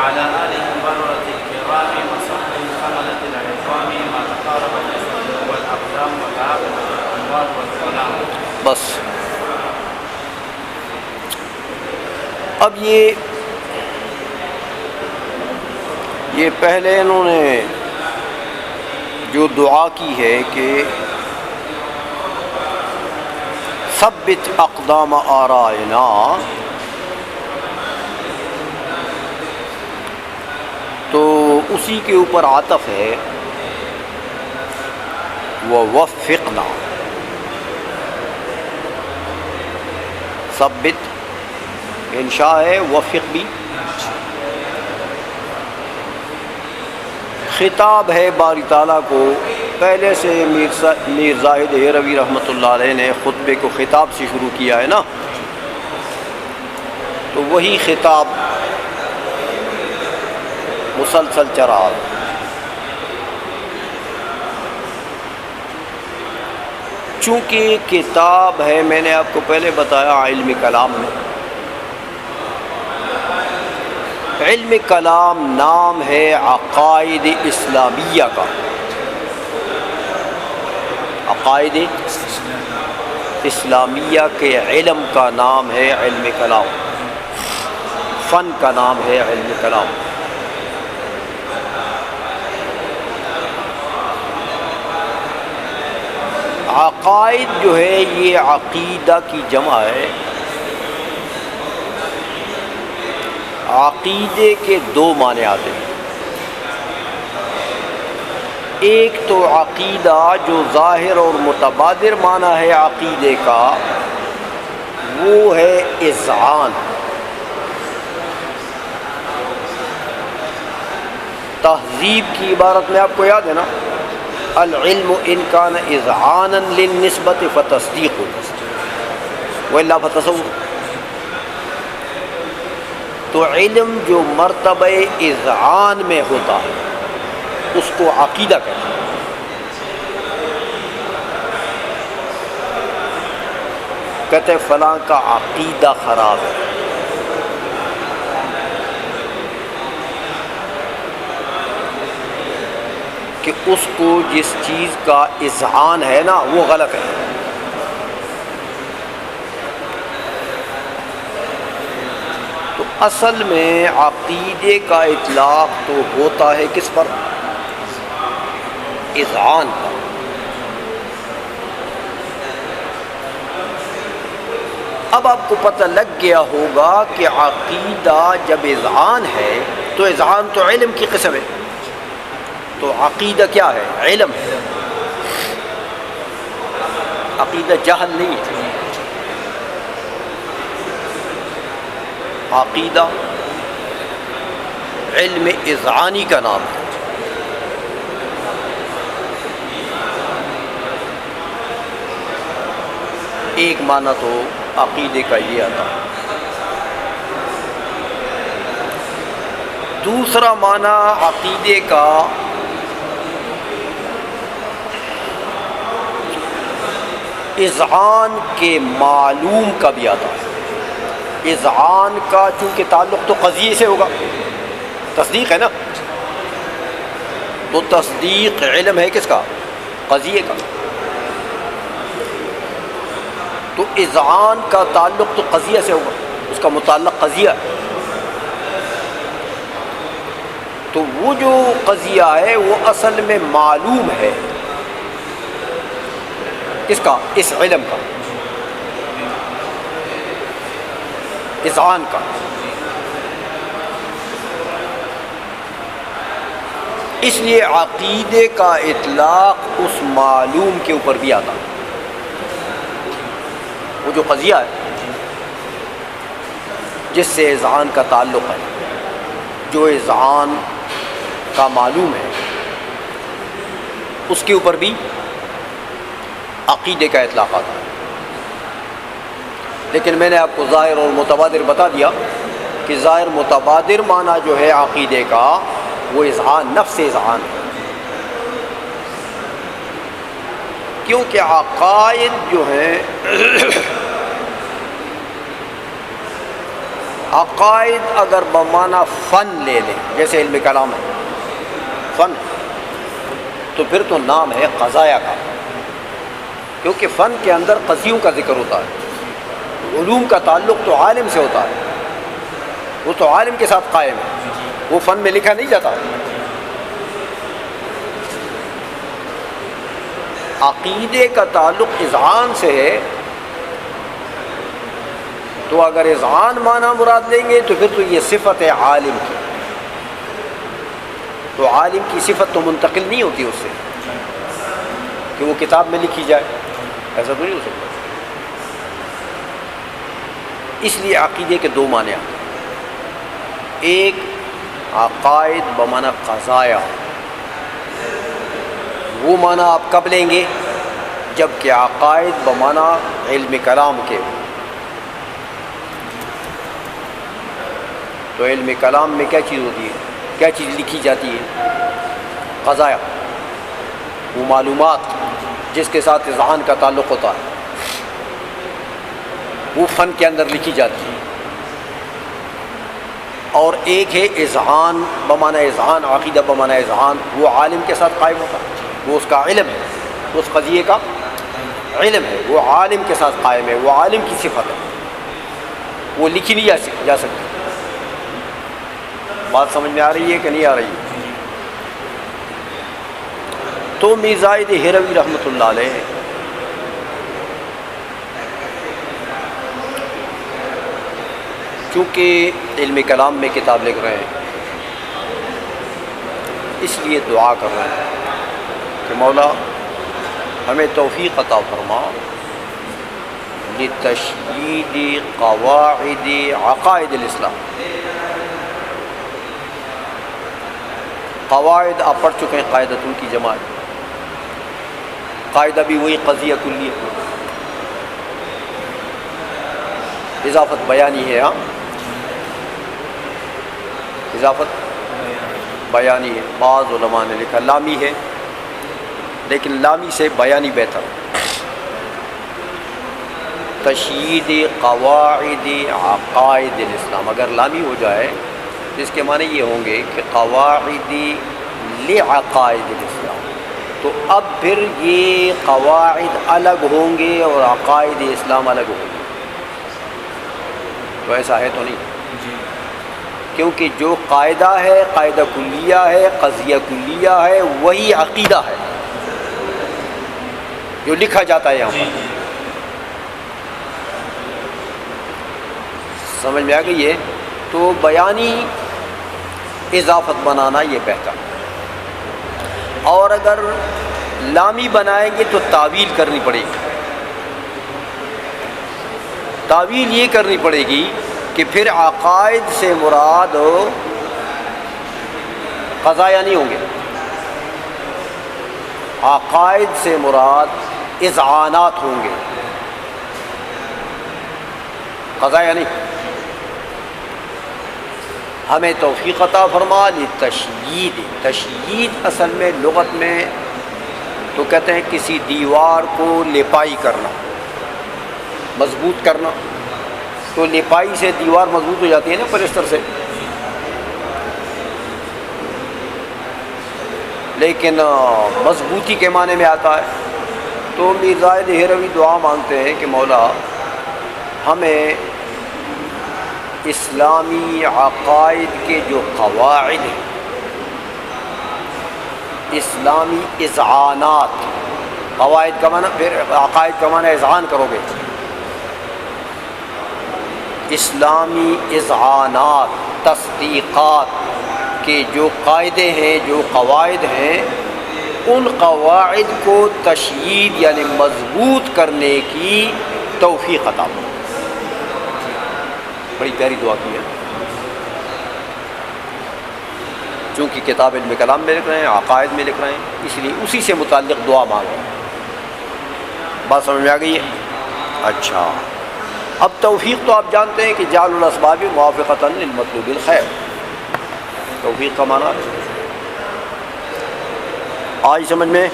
وعلى آله البررة الكرام وصحبه حملة العظام ما تقاربت الصدور والأقدام وتعاقبت الأنوار والظلام. بس اب یہ پہلے انہوں نے جو دعا کی ہے کہ ثبت اقدام آرائنا، تو اسی کے اوپر عطف ہے ووفقنا. ثبت انشاء ہے، وفق بھی خطاب ہے باری تعالیٰ کو. پہلے سے میر زاہد ہیروی رحمۃ اللہ علیہ نے خطبے کو خطاب سے شروع کیا ہے نا، تو وہی خطاب مسلسل چرا. چونکہ کتاب ہے، میں نے آپ کو پہلے بتایا علم کلام میں، علم کلام نام ہے عقائد اسلامیہ کا. عقائد اسلامیہ کے علم کا نام ہے علم کلام، فن کا نام ہے علم کلام. عقائد جو ہے یہ عقیدہ کی جمع ہے. عقیدے کے دو معنی آتے ہیں. ایک تو عقیدہ جو ظاہر اور متبادر معنی ہے عقیدے کا، وہ ہے اذعان. تہذیب کی عبارت میں آپ کو یاد ہے نا، العلم ان کان اذعانا للنسبۃ فتصدیق والا فتصور. تو علم جو مرتبہ اذعان میں ہوتا ہے اس کو عقیدہ کہتے ہیں. کہتے فلاں کا عقیدہ خراب ہے، کہ اس کو جس چیز کا اذعان ہے نا وہ غلط ہے. تو اصل میں عقیدے کا اطلاق تو ہوتا ہے کس پر؟ اذعان پر. اب آپ کو پتہ لگ گیا ہوگا کہ عقیدہ جب اذعان ہے تو اذعان تو علم کی قسم ہے، تو عقیدہ کیا ہے؟ علم ہے. عقیدہ جہل نہیں ہے. عقیدہ علم اذعانی کا نام ہے. ایک معنی تو عقیدے کا یہ آتا ہے. دوسرا معنی عقیدے کا اذعان کے معلوم کا بھی آتا ہے. اذعان کا چونکہ تعلق تو قضیے سے ہوگا، تصدیق ہے نا، تو تصدیق علم ہے کس کا؟ قضیے کا. تو اذعان کا تعلق تو قضیہ سے ہوگا، اس کا متعلق قضیہ ہے. تو وہ جو قضیہ ہے وہ اصل میں معلوم ہے کس کا؟ اس علم کا، اذعان کا. اس لیے عقیدے کا اطلاق اس معلوم کے اوپر بھی آتا ہے. وہ جو قضیہ ہے جس سے اذعان کا تعلق ہے، جو اذعان کا معلوم ہے، اس کے اوپر بھی عقیدے کا اطلاق آتا ہے. لیکن میں نے آپ کو ظاہر اور متبادر بتا دیا کہ ظاہر متبادر معنی جو ہے عقیدے کا وہ اذعان، نفس اذعان ہے. کیونکہ عقائد جو ہیں عقائد اگر بمعنی فن لے لیں، جیسے علم کلام ہے فن، تو پھر تو نام ہے قضایا کا، کیونکہ فن کے اندر قضیوں کا ذکر ہوتا ہے، علوم کا تعلق تو عالم سے ہوتا ہے، وہ تو عالم کے ساتھ قائم ہے، وہ فن میں لکھا نہیں جاتا۔ عقیدے کا تعلق اذعان سے ہے، تو اگر اذعان معنی مراد لیں گے تو پھر تو یہ صفت ہے عالم کی، تو عالم کی صفت تو منتقل نہیں ہوتی اس سے کہ وہ کتاب میں لکھی جائے، ایسا تو نہیں ہو سکتا۔ اس لیے عقیدے کے دو معنی آتے ہیں، ایک عقائد بمعنی قضایا، وہ معنی آپ کب لیں گے؟ جب کہ عقائد بمعنی علم کلام کے، تو علم کلام میں کیا چیز ہوتی ہے، کیا چیز لکھی جاتی ہے؟ قضایا، وہ معلومات جس کے ساتھ اذعان کا تعلق ہوتا ہے، وہ فن کے اندر لکھی جاتی ہے۔ اور ایک ہے اذعان بمعنی اذعان، عقیدہ بمعنی اذعان، وہ عالم کے ساتھ قائم ہوتا ہے، وہ اس کا علم ہے، اس قضیے کا علم ہے، وہ عالم کے ساتھ قائم ہے، وہ عالم کی صفت ہے، وہ لکھی نہیں جا سکتی۔ بات سمجھ میں آ رہی ہے کہ نہیں آ رہی ہے؟ تو میر زاہد ہروی رحمۃ اللہ علیہ چونکہ علم کلام میں کتاب لکھ رہے ہیں، اس لیے دعا کر رہے ہیں کہ مولا ہمیں توفیق عطا فرما لتشیید قواعد عقائد الاسلام۔ قواعد آپ پڑھ چکے ہیں، قاعدۃ کی جمع ہے، قاعدہ بھی وہی قضیہ کلیہ، اضافت بیانی ہے، ہاں اضافت بیانی ہے، بعض علماء نے لکھا لامی ہے، لیکن لامی سے بیانی بہتر۔ تشیید قواعد عقائد الاسلام، اگر لامی ہو جائے اس کے معنی یہ ہوں گے کہ قواعد لعقائد الاسلام، تو اب پھر یہ قواعد الگ ہوں گے اور عقائد اسلام الگ ہوں گے، تو ایسا ہے تو نہیں، کیونکہ جو قاعدہ ہے، قاعدہ کلیہ ہے، قضیہ کلیہ ہے، وہی عقیدہ ہے جو لکھا جاتا ہے یہاں پر۔ سمجھ میں آ گئی ہے؟ تو بیانی اضافت بنانا یہ بہتر، اور اگر لامی بنائیں گے تو تعویل کرنی پڑے گی۔ تعویل یہ کرنی پڑے گی کہ پھر عقائد سے مراد قضایا نہیں ہوں گے، عقائد سے مراد اذعانات ہوں گے، قضایا نہیں۔ ہمیں توفیق عطا فرما لتشیید، تشیید اصل میں لغت میں تو کہتے ہیں کسی دیوار کو لپائی کرنا، مضبوط کرنا، تو لپائی سے دیوار مضبوط ہو جاتی ہے نا پلسٹر سے، لیکن مضبوطی کے معنی میں آتا ہے۔ تو میر زاہد ہروی دعا مانگتے ہیں کہ مولا ہمیں اسلامی عقائد کے جو قواعد ہیں، اسلامی اذعانات، قواعد کا معنی پھر عقائد کا معنی اذعان کرو گے، اسلامی اذعانات، تصدیقات کے جو قاعدے ہیں، جو قواعد ہیں، ان قواعد کو تشیید یعنی مضبوط کرنے کی توفیق عطا فرما۔ بڑی پیاری دعا کی ہے، چونکہ کتاب علم کلام میں لکھ رہے ہیں، عقائد میں لکھ رہے ہیں، اس لیے اسی سے متعلق دعا مانگ رہے ہیں۔ بات سمجھ میں آ گئی ہے؟ اچھا، اب توفیق تو آپ جانتے ہیں کہ جعل الاسباب موافقۃ للمطلوب الخیر، توفیق کا معنی آج سمجھ میں،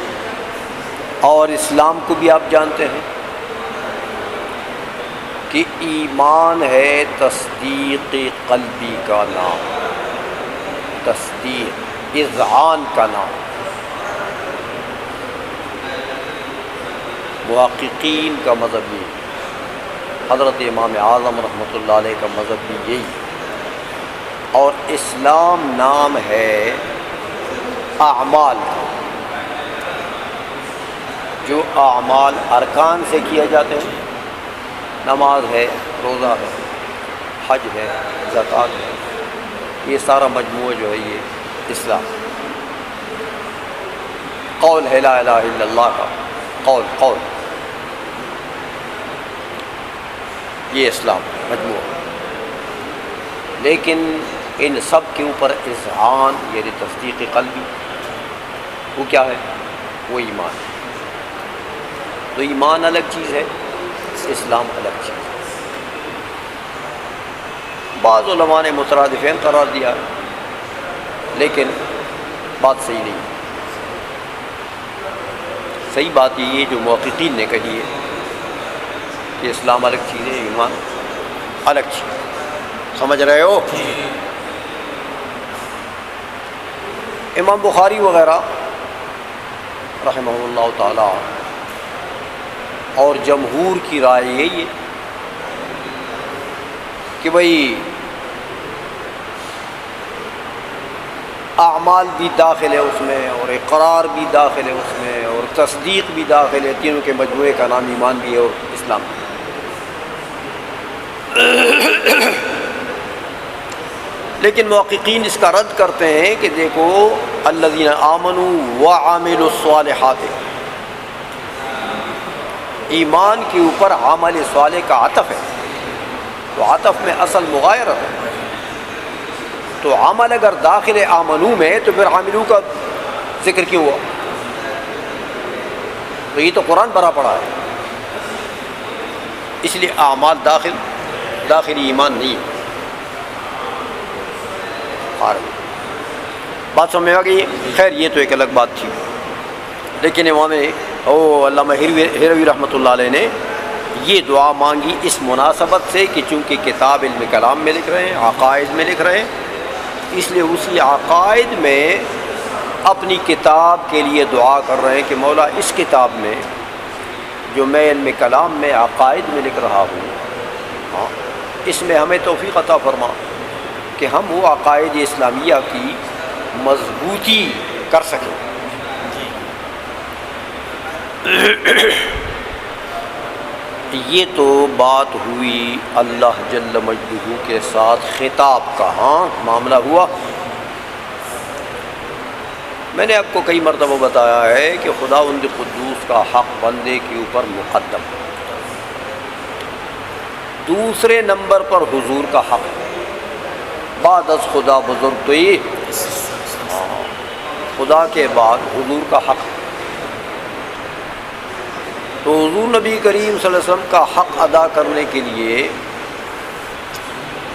اور اسلام کو بھی آپ جانتے ہیں کہ ایمان ہے تصدیق قلبی کا نام، تصدیق اذعان کا نام۔ محققین کا مذہب یہ، حضرت امام اعظم رحمۃ اللہ علیہ کا مذہب بھی یہی، اور اسلام نام ہے اعمال کا، جو اعمال ارکان سے کیے جاتے ہیں، نماز ہے، روزہ ہے، حج ہے، زکوٰۃ ہے، یہ سارا مجموعہ جو ہے یہ اسلام۔ قول ہے لا الہ الا اللہ کا، قول یہ اسلام مجموعہ، لیکن ان سب کے اوپر اذعان یعنی تصدیق قلبی، وہ کیا ہے؟ وہ ایمان ہے۔ تو ایمان الگ چیز ہے، اسلام الگ چیز ہے۔ بعض علماء نے مترادفین قرار دیا ہے، لیکن بات صحیح نہیں۔ صحیح بات یہ جو محققین نے کہی ہے کہ اسلام الگ چیز ہے، ایمان الگ چیز ہے۔ سمجھ رہے ہو؟ امام بخاری وغیرہ رحمہ اللہ تعالی اور جمہور کی رائے یہی ہے کہ بھئی اعمال بھی داخل ہے اس میں، اور اقرار بھی داخل ہے اس میں، اور تصدیق بھی داخل ہے، تینوں کے مجموعے کا نام ایمان بھی ہے اور اسلام بھی ہے۔ لیکن محققین اس کا رد کرتے ہیں کہ دیکھو الذین آمنوا وعملوا الصالحات، ایمان کے اوپر عمل صالح کا عطف ہے، تو عطف میں اصل مغایرت ہے، تو عمل اگر داخل آمنو میں تو پھر عاملو کا ذکر کیوں ہوا؟ تو یہ تو قرآن بھرا پڑا ہے، اس لیے اعمال داخلی ایمان نہیں ہے۔ بات سمجھ میں آ گئی؟ خیر یہ تو ایک الگ بات تھی، لیکن امام علامہ ہروی رحمۃ اللہ علیہ نے یہ دعا مانگی اس مناسبت سے کہ چونکہ کتاب علم کلام میں لکھ رہے ہیں، عقائد میں لکھ رہے ہیں، اس لیے اسی عقائد میں اپنی کتاب کے لیے دعا کر رہے ہیں کہ مولا اس کتاب میں جو میں علم کلام میں عقائد میں لکھ رہا ہوں، اس میں ہمیں توفیق عطا فرما کہ ہم وہ عقائد اسلامیہ کی مضبوطی کر سکیں۔ یہ تو بات ہوئی اللہ جل مجدہ کے ساتھ خطاب کا، معاملہ ہوا۔ میں نے آپ کو کئی مرتبہ بتایا ہے کہ خداوند قدوس کا حق بندے کے اوپر مقدم، دوسرے نمبر پر حضور کا حق، بعد از خدا بزرگ تو یہ خدا کے بعد حضور کا حق۔ تو حضور نبی کریم صلی اللہ علیہ وسلم کا حق ادا کرنے کے لیے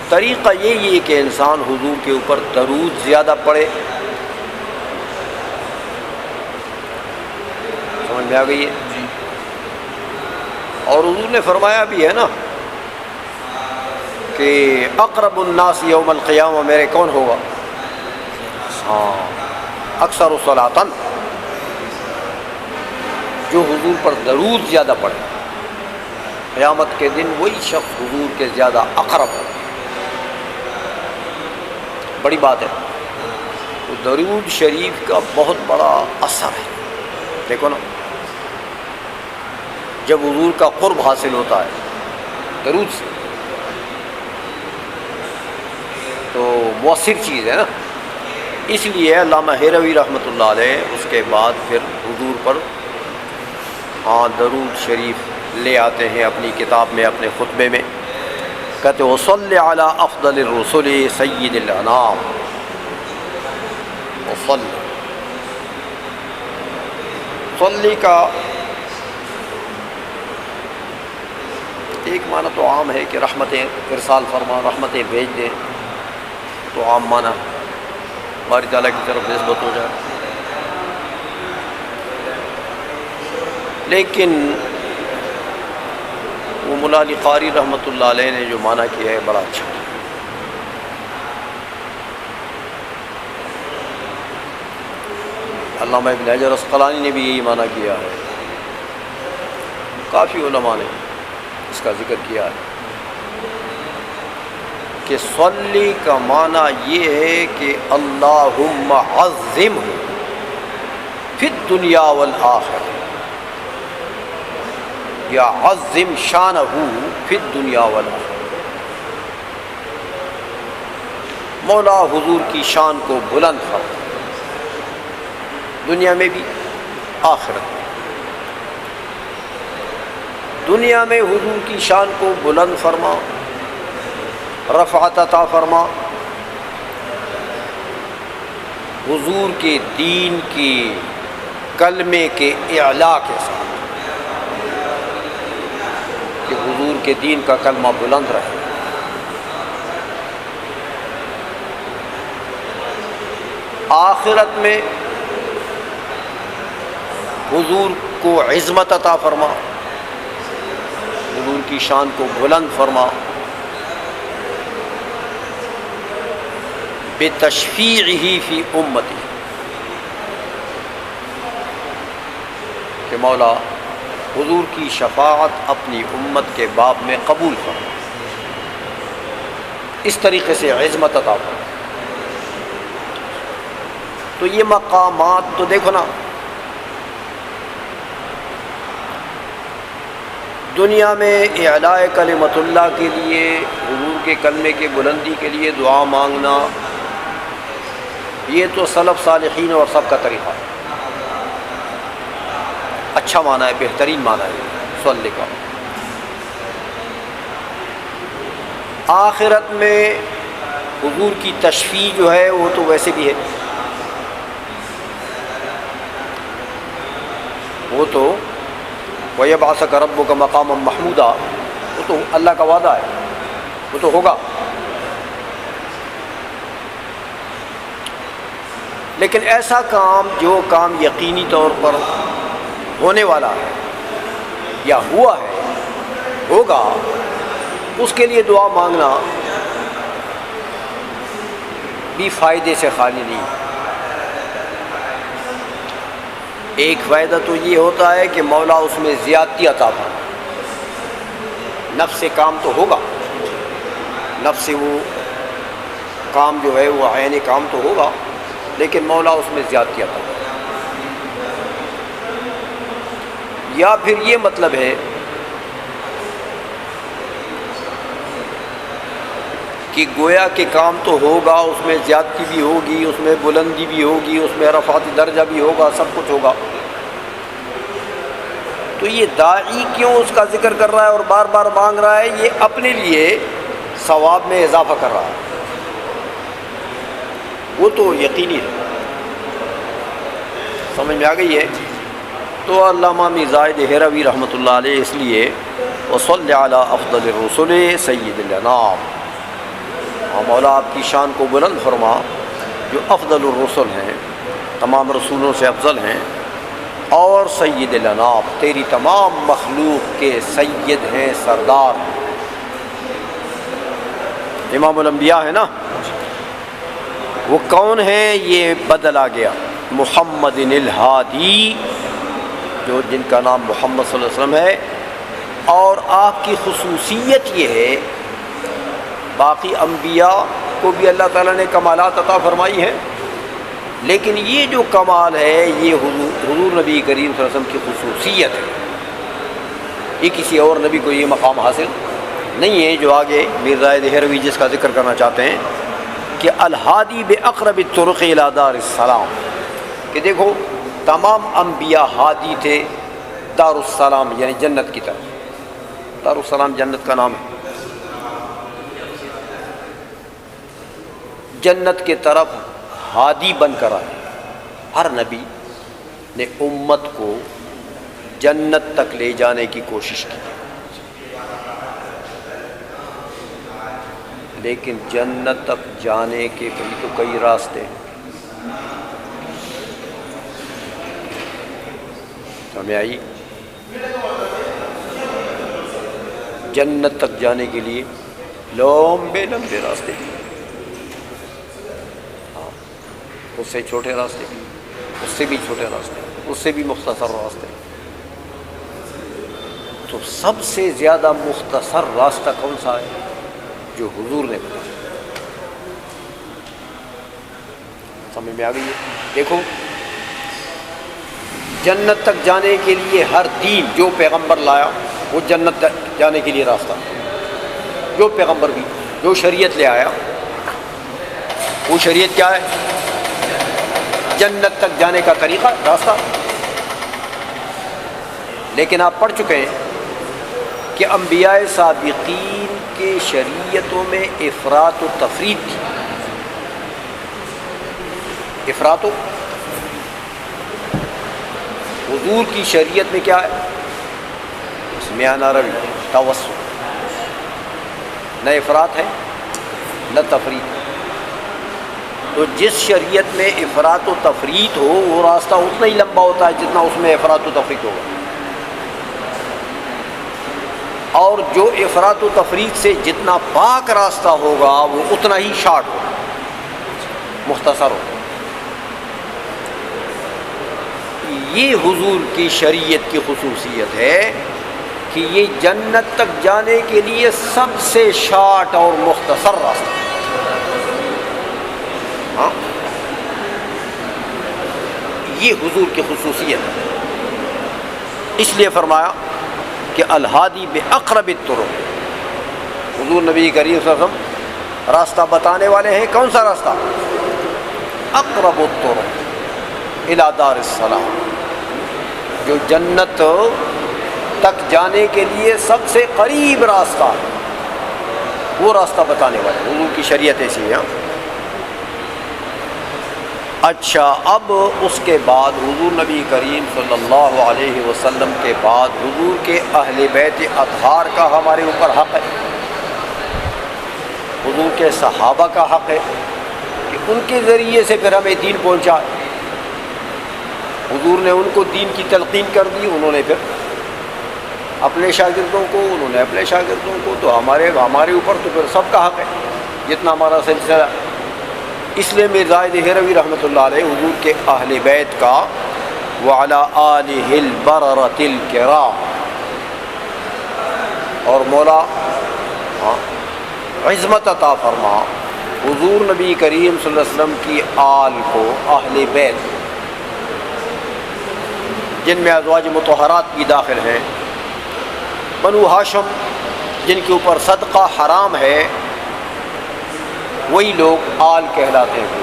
طریقہ یہی ہے کہ انسان حضور کے اوپر درود زیادہ پڑھے۔ سمجھ میں آ گئی ہے؟ اور حضور نے فرمایا بھی ہے نا کہ اقرب الناس یوم القیامہ میرے کون ہوگا؟ اکثر الصلاۃ، جو حضور پر درود زیادہ پڑھے، قیامت کے دن وہی شخص حضور کے زیادہ اقرب ہے۔ بڑی بات ہے، تو درود شریف کا بہت بڑا اثر ہے۔ دیکھو نا، جب حضور کا قرب حاصل ہوتا ہے درود سے تو مؤثر چیز ہے نا۔ اس لیے علامہ ہروی رحمۃ اللہ علیہ اس کے بعد پھر حضور پر درود شریف لے آتے ہیں اپنی کتاب میں، اپنے خطبے میں کہتے وصلی علی افضل الرسل سید الانام، صلی کا ایک معنی تو عام ہے کہ رحمتیں ارسال فرما، رحمتیں بھیج دیں، تو عام معنی باری تعالیٰ کی طرف نسبت ہو جائے۔ لیکن وہ مولا علی قاری رحمۃ اللہ علیہ نے جو معنی کیا ہے بڑا اچھا. علامہ ابن حجر عسقلانی نے بھی یہی معنی کیا ہے. کافی علماء نے اس کا ذکر کیا ہے کہ صلی کا معنی یہ ہے کہ اللہم عظم فی الدنیا والآخرہ، یا عظم شانہ فی الدنیا والآخرہ. مولا حضور کی شان کو بلند فرما، دنیا میں بھی آخرت میں. دنیا میں حضور کی شان کو بلند فرما، رفعت عطا فرما، حضور کے دین کے کلمے کے اعلاء کے ساتھ، کہ حضور کے دین کا کلمہ بلند رہے. آخرت میں حضور کو عظمت عطا فرما، حضور کی شان کو بلند فرما، بتشفیعہ فی امتی، کہ مولا حضور کی شفاعت اپنی امت کے باب میں قبول فرما. اس طریقے سے عظمت عطا فرما. تو یہ مقامات تو دیکھو نا، دنیا میں اعلاء کلمت اللہ کے لیے، حضور کے کلمے کی بلندی کے لیے دعا مانگنا، یہ تو سلف صالحین اور سب کا طریقہ ہے. اچھا معنی ہے، بہترین معنی ہے صلی کا. آخرت میں حضور کی تشفیع جو ہے وہ تو ویسے بھی ہے، وہ تو وَيَبْعَثَكَ رَبُّكَ مَقَامًا مَحْمُودًا، وہ تو اللہ کا وعدہ ہے، وہ تو ہوگا. لیکن ایسا کام جو کام یقینی طور پر ہونے والا ہے یا ہوا ہے، ہوگا، اس کے لیے دعا مانگنا بھی فائدے سے خالی نہیں ہے. ایک فائدہ تو یہ ہوتا ہے کہ مولا اس میں زیادتی عطا فرما. نفس سے کام تو ہوگا، نفس سے وہ کام جو ہے وہ عین کام تو ہوگا، لیکن مولا اس میں زیادتی عطا فرما. یا پھر یہ مطلب ہے کہ گویا کہ کام تو ہوگا، اس میں زیادتی بھی ہوگی، اس میں بلندی بھی ہوگی، اس میں رفعت درجہ بھی ہوگا، سب کچھ ہوگا. تو یہ داعی کیوں اس کا ذکر کر رہا ہے اور بار بار مانگ رہا ہے؟ یہ اپنے لیے ثواب میں اضافہ کر رہا ہے، وہ تو یقینی ہے. سمجھ میں آ گئی ہے؟ تو علامہ زائد ہیروی رحمۃ اللہ علیہ اس لیے وصلی علی افضل الرسل سید الانام، مولا آپ کی شان کو بلند فرما جو افضل الرسل ہیں، تمام رسولوں سے افضل ہیں، اور سید الانام، تیری تمام مخلوق کے سید ہیں، سردار. امام الانبیاء ہے نا، وہ کون ہیں؟ یہ بدلا گیا، محمد الہادی، جو جن کا نام محمد صلی اللہ علیہ وسلم ہے. اور آپ کی خصوصیت یہ ہے، باقی انبیاء کو بھی اللہ تعالیٰ نے کمالات عطا فرمائی ہیں، لیکن یہ جو کمال ہے یہ حضور نبی کریم صلی اللہ علیہ وسلم کی خصوصیت ہے. یہ کسی اور نبی کو یہ مقام حاصل نہیں ہے. جو آگے میر زائد ہیروی جس کا ذکر کرنا چاہتے ہیں کہ الہادی باقرب الطرق الی دار السلام، کہ دیکھو تمام انبیاء ہادی تھے دار السلام، یعنی جنت کی طرف. دار السلام جنت کا نام ہے. جنت کے طرف ہادی بن کر آئے. ہر نبی نے امت کو جنت تک لے جانے کی کوشش کی، لیکن جنت تک جانے کے بھی تو کئی راستے ہیں. سمجھ آئی؟ جنت تک جانے کے لیے لمبے لمبے راستے بھی، ہاں اس سے چھوٹے راستے بھی، اس سے بھی چھوٹے راستے، اس سے بھی مختصر راستے۔ تو سب سے زیادہ مختصر راستہ کون سا ہے؟ جو حضور نے بتایا۔ سمجھ میں آ گئی ہے؟ دیکھو، جنت تک جانے کے لیے ہر دین جو پیغمبر لایا وہ جنت تک جانے کے لیے راستہ، جو پیغمبر بھی جو شریعت لے آیا وہ شریعت کیا ہے؟ جنت تک جانے کا طریقہ، راستہ۔ لیکن آپ پڑھ چکے ہیں کہ انبیاء سابقین کے شریعتوں میں افراط و تفریط تھی۔ افراط و، حضور کی شریعت میں کیا ہے؟ میانہ روی، توسط، نہ افراط ہے نہ تفریط ہے۔ تو جس شریعت میں افراط و تفریط ہو وہ راستہ اتنا ہی لمبا ہوتا ہے جتنا اس میں افراط و تفریط ہوگا، اور جو افراط و تفریط سے جتنا پاک راستہ ہوگا وہ اتنا ہی شارٹ ہوگا، مختصر ہوگا۔ یہ حضور کی شریعت کی خصوصیت ہے کہ یہ جنت تک جانے کے لیے سب سے شارٹ اور مختصر راستہ۔ ہاں، یہ حضور کی خصوصیت ہے۔ اس لیے فرمایا کہ الہادی باقرب الطرق، حضور نبی کریم صلی اللہ علیہ وسلم راستہ بتانے والے ہیں۔ کون سا راستہ؟ اقرب الطرق الی دار السلام، جو جنت تک جانے کے لیے سب سے قریب راستہ، وہ راستہ بتانے والے حضور کی شریعت ایسی ہے۔ اچھا، اب اس کے بعد حضور نبی کریم صلی اللہ علیہ وسلم کے بعد حضور کے اہل بیت اطہار کا ہمارے اوپر حق ہے، حضور کے صحابہ کا حق ہے کہ ان کے ذریعے سے پھر ہمیں دین پہنچا۔ حضور نے ان کو دین کی تلقین کر دی، انہوں نے پھر اپنے شاگردوں کو، انہوں نے اپنے شاگردوں کو، تو ہمارے اوپر تو پھر سب کا حق ہے جتنا ہمارا سلسلہ۔ اس لیے مرزا دہلوی رحمۃ اللہ علیہ حضور کے اہل بیت کا وعلی آلہ البررۃ الکرام، اور مولا عظمت عطا فرما حضور نبی کریم صلی اللہ علیہ وسلم کی آل کو، اہل بیت جن میں ازواج مطہرات بھی داخل ہیں، بنو ہاشم جن کے اوپر صدقہ حرام ہے، وہی لوگ آل کہلاتے ہیں۔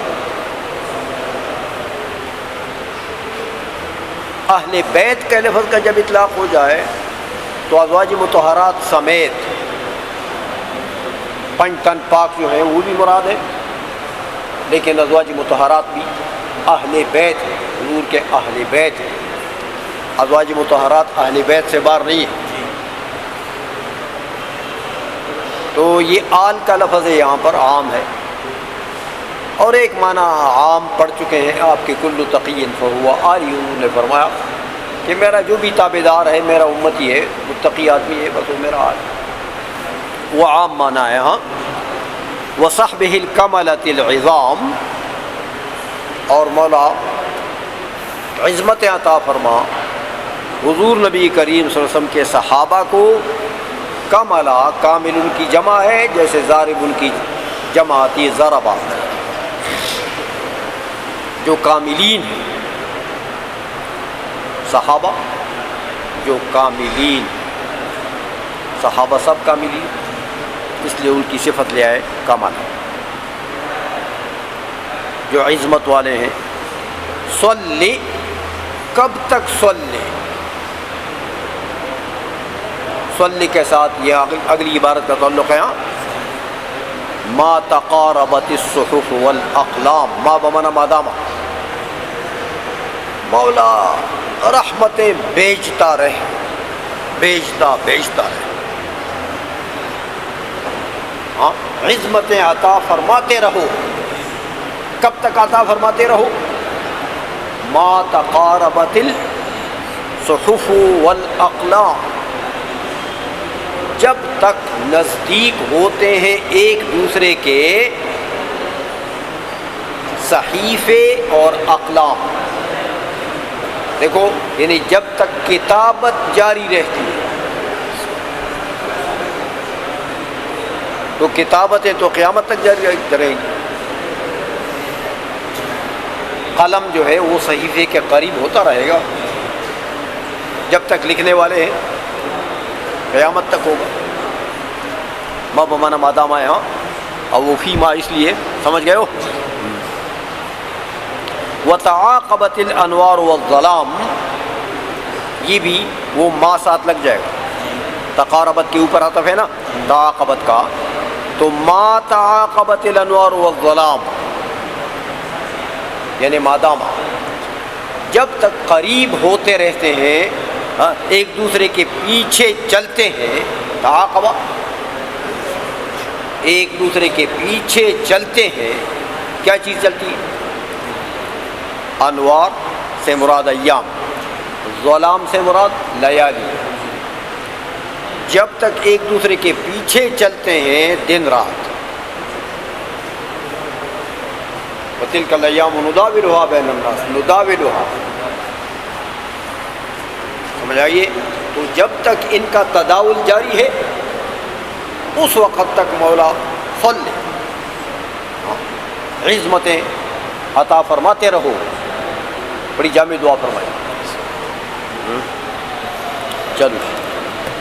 اہل بیت کے لفظ کا جب اطلاق ہو جائے تو ازواج مطہرات سمیت 5 تن پاک جو ہیں وہ بھی مراد ہے، لیکن ازواج مطہرات بھی اہل بیت ہیں، حضور کے اہل بیت ہیں۔ ازواج مطہرات اہل بیت سے باہر نہیں ہے۔ تو یہ آل کا لفظ ہے یہاں پر عام ہے، اور ایک معنی عام پڑھ چکے ہیں آپ کے کل تقی فہو آلی، انہوں نے فرمایا کہ میرا جو بھی تابع دار ہے، میرا امتی ہے، متقی آدمی ہے، بس وہ میرا آل ہے، وہ عام معنی ہے۔ ہاں، وصحبہ الکملۃ العظام، اور مولا عظمت عطا فرما حضور نبی کریم صلی اللہ علیہ وسلم کے صحابہ کو۔ کملا، کامل ان کی جمع ہے، جیسے ضارب ان کی جمع آتی ہے ضربہ، جو کاملین ہیں صحابہ، جو کاملین، صحابہ سب کاملین، اس لیے ان کی صفت لے آئے کمال، جو عظمت والے ہیں۔ صلی، کب تک صلی؟ صلی کے ساتھ یہ اگلی عبارت کا تعلق ہے۔ ہاں، ما تقاربت الصحف والاقلام، ما بمعنی مادامہ، مولا رحمتیں بیچتا رہے، بیچتا رہے، ہاں، عظمتیں عطا فرماتے رہو۔ کب تک عطا فرماتے رہو؟ ما تقاربت الصحف والاقلام، جب تک نزدیک ہوتے ہیں ایک دوسرے کے صحیفے اور اقلام. دیکھو یعنی جب تک کتابت جاری رہتی ہے تو کتابتیں تو قیامت تک جاری رہیں گی. قلم جو ہے وہ صحیفے کے قریب ہوتا رہے گا جب تک لکھنے والے ہیں قیامت تک ہوگا. ما بمانا مادام آئے ہاں اور وہ فی ما اس لیے سمجھ گئے ہو. وتعاقبت الانوار والظلام یہ بھی وہ ما ساتھ لگ جائے گا. تقاربت کے اوپر عطف ہے نا تعاقبت کا, تو ما تعاقبت الانوار والظلام یعنی مادام جب تک قریب ہوتے رہتے ہیں ایک دوسرے کے پیچھے چلتے ہیں. تعاقبہ ایک دوسرے کے پیچھے چلتے ہیں. کیا چیز چلتی ہے؟ انوار سے مراد ایام, ظلام سے مراد لیالی. جب تک ایک دوسرے کے پیچھے چلتے ہیں دن رات. وَتِلْكَ الْأَيَّامُ نُدَاوِلُهَا بَيْنَ النَّاسِ نُدَاوِلُهَا. سمجھ آئیے. تو جب تک ان کا تداول جاری ہے اس وقت تک مولا صلی عظمتیں عطا فرماتے رہو. بڑی جامع دعا فرمائے. چلو